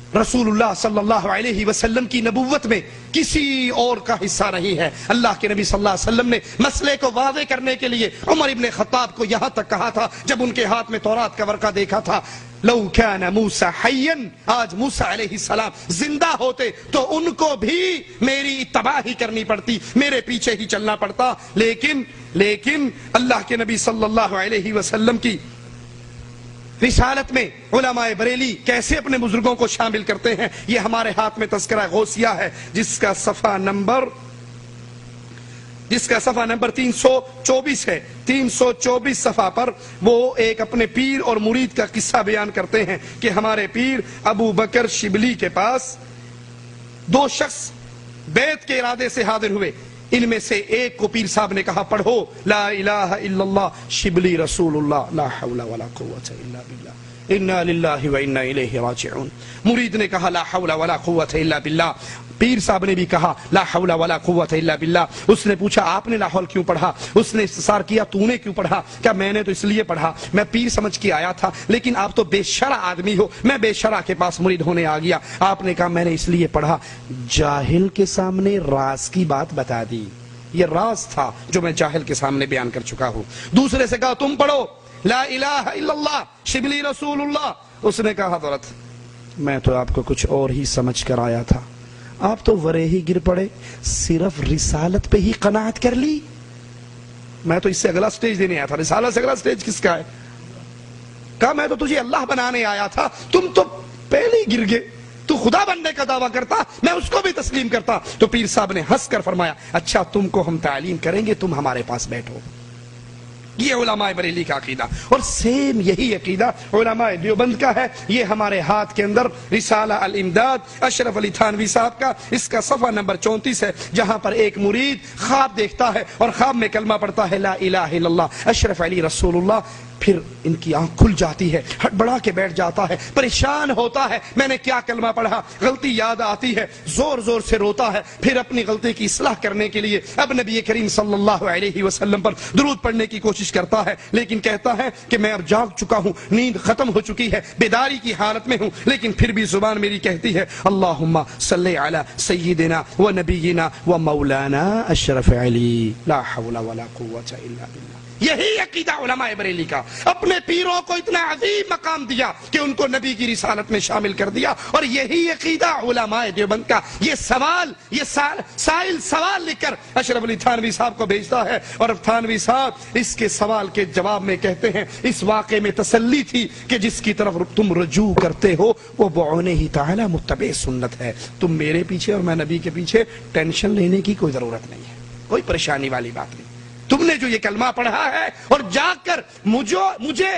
रसूलुल्लाह सल्लल्लाहु अलैहि वसल्लम की नबुव्वत में किसी और का हिस्सा नहीं है। अल्लाह के नबी सल्लल्लाहु अलैहि वसल्लम ने मसले को वाज़े करने के लिए उमर इब्न खत्ताब को यहां तक कहा था, जब उनके हाथ में तौरात का वर्का देखा था, लौ कान मूसा हय्यन, आज मूसा अलैहिस्सलाम जिंदा होते तो उनको भी मेरी इत्तबाही करनी पड़ती, मेरे पीछे ही चलना पड़ता। लेकिन अल्लाह के नबी सल्लल्लाहु अलैहि वसल्लम की रिसालत में उलमाए बरेली कैसे अपने बुजुर्गों को शामिल करते हैं, ये हमारे हाथ में तज़किरा गौसिया है, जिसका सफ़ा नंबर 324 है। 324 सफ़ा पर वो एक अपने पीर और मुरीद का किस्सा बयान करते हैं कि हमारे पीर अबू बकर शिबली के पास दो शख्स बैत के इरादे से हाजिर हुए। इनमें से एक को पीर साहब ने कहा, पढ़ो ला इलाहा इल्लल्लाह शिबली रसूलुल्लाह ला हौला वला कुव्वता इल्ला बिल्लाह इन्ना लिल्लाहि व इन्ना इलैहि राजिऊन। मुरीद ने कहा ला हौला वला कुव्वता इल्ला बिल्लाह। पीर साहब ने भी कहा ला हौला वला कुव्वता इल्ला बिल्लाह। उसने पूछा, आपने ला हौल क्यों पढ़ा? उसने इस्तिसार किया, तूने क्यों पढ़ा? क्या मैंने तो इसलिए पढ़ा, मैं पीर समझ के आया था, लेकिन आप तो बेशरा आदमी हो, मैं बेशरा के पास मुरीद होने आ गया। आपने कहा मैंने इसलिए पढ़ा। जाहिल के सामने राज की बात बता दी, ये राज था जो मैं जाहिल के सामने बयान कर चुका हूं। दूसरे से कहा तुम पढ़ो ला इलाहा इल्लल्लाह शिबली रसूलुल्लाह। उसने कहा हज़रत मैं तो आपको कुछ और ही समझ कर आया था, आप तो वरे ही गिर पड़े, सिर्फ रिसालत पे ही कनाअत कर ली। मैं तो इससे अगला स्टेज देने आया था, रिसालत से अगला स्टेज किसका है? कहा मैं तो तुझे अल्लाह बनाने आया था, तुम तो पहले ही गिर गए। तू खुदा बनने का दावा करता, मैं उसको भी तस्लीम करता। तो पीर साहब ने हंस कर फरमाया, अच्छा तुमको हम तालीम करेंगे, तुम हमारे पास बैठो। ये उलमाए बरेली का अकीदा, और सेम यही अकीदा उलमाए देवबंद का है। ये हमारे हाथ के अंदर रिसाला अल इमदाद अशरफ अली थानवी साहब का, इसका सफ़ा नंबर 34 है, जहां पर एक मुरीद ख्वाब देखता है और ख्वाब में कलमा पढ़ता है ला इलाहा इल्लल्लाह अशरफ अली रसूलुल्लाह। फिर इनकी आंख खुल जाती है, हड़बड़ा के बैठ जाता है, परेशान होता है, मैंने क्या कलमा पढ़ा, गलती याद आती है, जोर जोर से रोता है। फिर अपनी गलती की इस्लाह करने के लिए अब नबी करीम सल्लल्लाहु अलैहि वसल्लम पर दुरूद पढ़ने की कोशिश करता है, लेकिन कहता है कि मैं अब जाग चुका हूं, नींद खत्म हो चुकी है, बेदारी की हालत में हूं, लेकिन फिर भी जुबान मेरी कहती है अल्लाहुम्मा सल्ली अला सय्यिदिना व नबीना व मौलाना अशरफ अली ला हौला वला कुव्वता इल्ला बिल्लाह। यही अकीदा उलमाए बरेली का। अपने पीरों को इतना अजीम मकाम दिया कि उनको नबी की रिसालत में शामिल कर दिया, और यही अकीदा उलमाए देवबंद का। ये सवाल, ये साइल सवाल लिखकर अशरफ अली थानवी साहब को भेजता है, और थानवी साहब इसके सवाल के जवाब में कहते हैं, इस वाक़े में तसल्ली थी कि जिसकी तरफ तुम रजू करते हो वो बौने ही ताला मुत्तबे सुन्नत है। तुम मेरे पीछे और मैं नबी के पीछे, टेंशन लेने की कोई जरूरत नहीं है, कोई परेशानी वाली बात नहीं। तुमने जो ये कलमा पढ़ा है और जाकर मुझे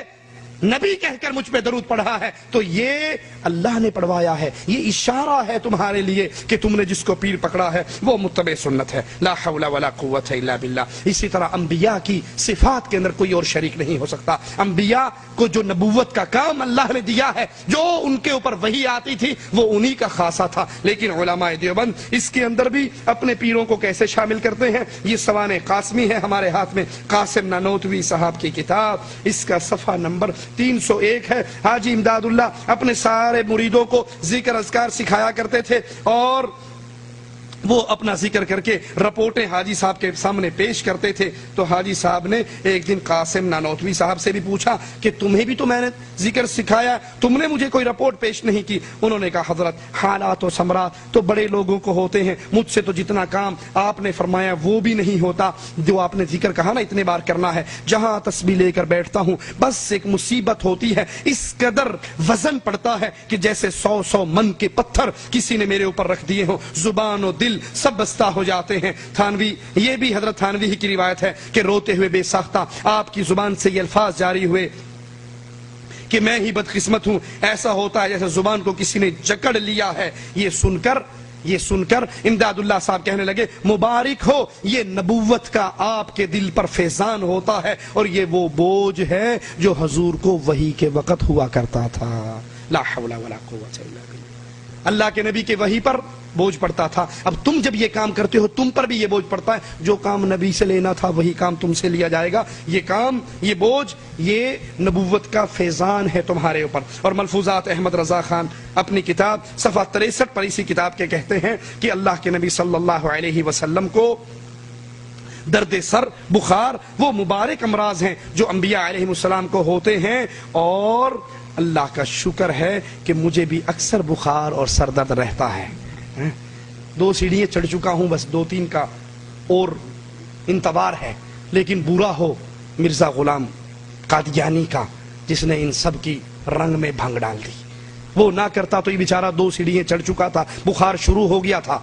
नबी कहकर मुझ पे दरूद पढ़ा है, तो ये अल्लाह ने पढ़वाया है, ये इशारा है तुम्हारे लिए कि तुमने जिसको पीर पकड़ा है वो मुत्तबे सुन्नत है। ला हौला वला कुव्वता इल्ला बिल्लाह। इसी तरह अंबिया की सिफात के अंदर कोई और शरीक नहीं हो सकता। अंबिया को जो नबुव्वत का काम अल्लाह ने दिया है, जो उनके ऊपर वही आती थी, वो उन्हीं का खासा था। लेकिन उलमाए देवबंद इसके अंदर भी अपने पीरों को कैसे शामिल करते हैं, ये सवाने कासमी है हमारे हाथ में, कासिम नानोतवी साहब की किताब, इसका सफ़ा नंबर 301 है। हाजी इमदादुल्लाह अपने सारे मुरीदों को जिक्र अज़कार सिखाया करते थे, और वो अपना जिक्र करके रिपोर्टें हाजी साहब के सामने पेश करते थे। तो हाजी साहब ने एक दिन कासिम नानोतवी साहब से भी पूछा कि तुम्हें भी तो मैंने जिक्र सिखाया, तुमने मुझे कोई रिपोर्ट पेश नहीं की। उन्होंने कहा हजरत हालात और समरात तो बड़े लोगों को होते हैं, मुझसे तो जितना काम आपने फरमाया वो भी नहीं होता। जो आपने जिक्र कहा ना इतने बार करना है, जहां तस्बीह लेकर बैठता हूं बस एक मुसीबत होती है, इस कदर वजन पड़ता है कि जैसे 100 मन के पत्थर किसी ने मेरे ऊपर रख दिए हो, जुबान और दिल सब बस्ता हो जाते हैं। थानवी, ये भी हजरत थानवी ही की रिवायत है कि रोते हुए बेसाख्ता आपकी जुबान से ये अल्फाज जारी हुए कि मैं ही बदकिस्मत हूं, ऐसा होता है जैसे जुबान को किसी ने जकड़ लिया है। ये सुनकर इमदादुल्लाह साहब कहने लगे मुबारक हो, ये नबुव्वत का आपके दिल पर फैजान होता है, और ये वो बोझ है जो हजूर को वही के वक्त हुआ करता था। ला हौला वला कुव्वता इल्ला बिल्लाह। اللہ کے نبی کے وحی پر بوجھ پڑتا تھا. اب تم جب یہ کام کرتے ہو تم پر بھی یہ بوجھ پڑتا ہے. جو کام نبی سے لینا تھا وہی کام تم سے لیا جائے گا. یہ کام، یہ بوجھ، یہ نبوت کا فیضان ہے تمہارے اوپر. اور ملفوظات احمد رضا خان اپنی کتاب صفحہ 63 پر اسی کتاب کے کہتے ہیں کہ اللہ کے نبی صلی اللہ علیہ وسلم کو درد سر، بخار، وہ مبارک امراض ہیں جو انبیاء علیہ السلام کو ہوتے ہیں، اور اللہ کا شکر ہے کہ مجھے بھی اکثر بخار اور سر درد رہتا ہے. 2 سیڑھیاں چڑھ چکا ہوں، بس 2-3 کا اور انتظار ہے. لیکن برا ہو مرزا غلام قادیانی کا، جس نے ان سب کی رنگ میں بھنگ ڈال دی. وہ نہ کرتا تو یہ بیچارہ 2 سیڑھیاں چڑھ چکا تھا، بخار شروع ہو گیا تھا،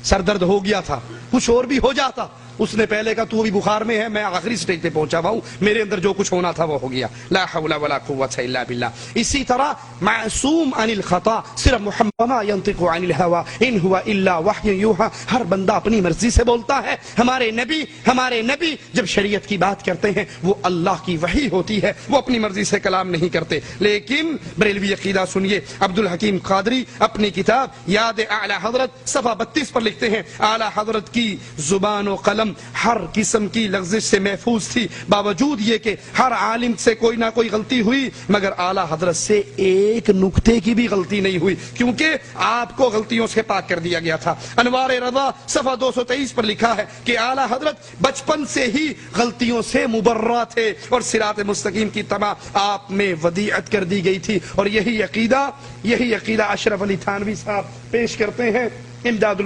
سر درد ہو گیا تھا، کچھ اور بھی ہو جاتا. اس نے پہلے کہا تو بھی بخار میں ہے، میں آخری سٹیج پہ پہنچا ہوا ہوں، میرے اندر جو کچھ ہونا تھا وہ ہو گیا. لا حول ولا قوت الا باللہ. اسی طرح معصوم عن الخطا، صرف محمد ما ينطق عن الهوى ان هو الا وحی یوحى. ہر بندہ اپنی مرضی سے بولتا ہے. ہمارے نبی جب شریعت کی بات کرتے ہیں وہ اللہ کی وحی ہوتی ہے، وہ اپنی مرضی سے کلام نہیں کرتے. لیکن بریلوی عقیدہ سنیے، عبدالحکیم قادری اپنی کتاب یاد اعلی حضرت صفحہ 32 پر لکھتے ہیں اعلی حضرت کی زبان و قلم ہر قسم کی لغزش سے محفوظ تھی، باوجود یہ کہ ہر عالم سے کوئی نہ کوئی غلطی ہوئی، مگر اعلی حضرت سے ایک نقطے کی بھی غلطی نہیں ہوئی، کیونکہ آپ کو غلطیوں سے پاک کر دیا گیا تھا. انوار رضا صفحہ 223 پر لکھا ہے کہ اعلی حضرت بچپن سے ہی غلطیوں سے مبرہ تھے اور صراط مستقیم کی تباہ آپ میں ودیعت کر دی گئی تھی. اور یہی عقیدہ اشرف علی تھانوی صاحب پیش کرتے ہیں امداد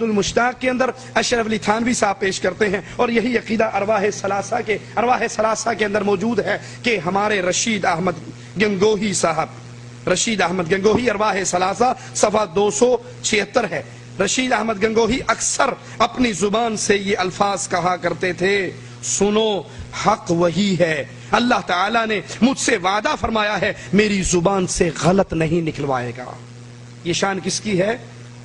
المشتاق کے اندر اشرف علی تھانوی صاحب پیش کرتے ہیں. اور یہی عقیدہ ارواح ثلاثہ کے اندر موجود ہے کہ ہمارے رشید احمد گنگوہی صاحب، رشید احمد گنگوہی ارواح ثلاثہ صفحہ 276 ہے. رشید احمد گنگوہی اکثر اپنی زبان سے یہ الفاظ کہا کرتے تھے، سنو حق وہی ہے، اللہ تعالیٰ نے مجھ سے وعدہ فرمایا ہے میری زبان سے غلط نہیں نکلوائے گا. یہ شان کس کی ہے؟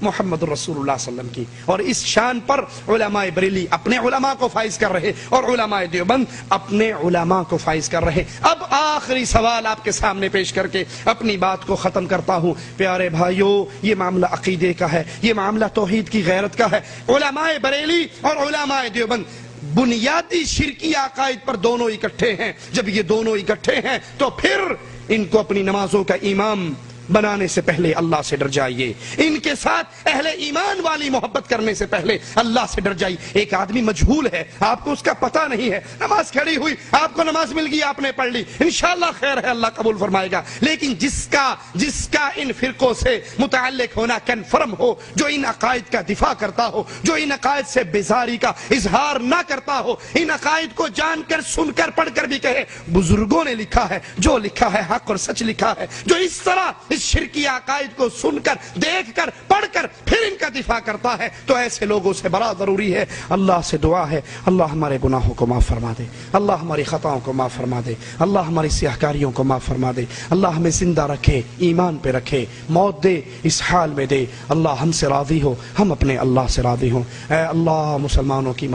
محمد رسول اللہ صلی اللہ علیہ وسلم کی. اور اس شان پر علماء بریلی اپنے علماء کو فائز کر رہے اور علماء دیوبند اپنے علماء کو فائز کر رہے. اب آخری سوال آپ کے سامنے پیش کر کے اپنی بات کو ختم کرتا ہوں. پیارے بھائیو، یہ معاملہ عقیدے کا ہے، یہ معاملہ توحید کی غیرت کا ہے. علماء بریلی اور علماء دیوبند بنیادی شرکی عقائد پر دونوں اکٹھے ہیں. جب یہ دونوں اکٹھے ہیں تو پھر ان کو اپنی نمازوں کا امام بنانے سے پہلے اللہ سے ڈر جائیے. ان کے ساتھ اہل ایمان والی محبت کرنے سے پہلے اللہ سے ڈر جائیے. ایک آدمی مجہول ہے، آپ کو اس کا پتہ نہیں ہے، نماز کھڑی ہوئی، آپ کو نماز مل گئی، آپ نے پڑھ لی، انشاءاللہ خیر ہے، اللہ قبول فرمائے گا. لیکن جس کا ان فرقوں سے متعلق ہونا کنفرم ہو، جو ان عقائد کا دفاع کرتا ہو، جو ان عقائد سے بیزاری کا اظہار نہ کرتا ہو، ان عقائد کو جان کر، سن کر، پڑھ کر بھی کہے بزرگوں نے لکھا ہے، جو لکھا ہے حق اور سچ لکھا ہے، جو اس طرح شرکی عقائد کو سن کر، دیکھ کر، پڑھ کر پھر ان کا دفاع کرتا ہے، تو ایسے لوگوں سے بڑا ضروری ہے. اللہ سے دعا ہے اللہ ہمارے گناہوں کو معاف فرما دے، اللہ ہماری خطاؤں کو معاف فرما دے، اللہ ہماری سیاہکاریوں کو معاف فرما دے، اللہ ہمیں زندہ رکھے، ایمان پہ رکھے، موت دے اس حال میں دے. اللہ ہم سے راضی ہو، ہم اپنے اللہ سے راضی ہوں. اے اللہ مسلمانوں کی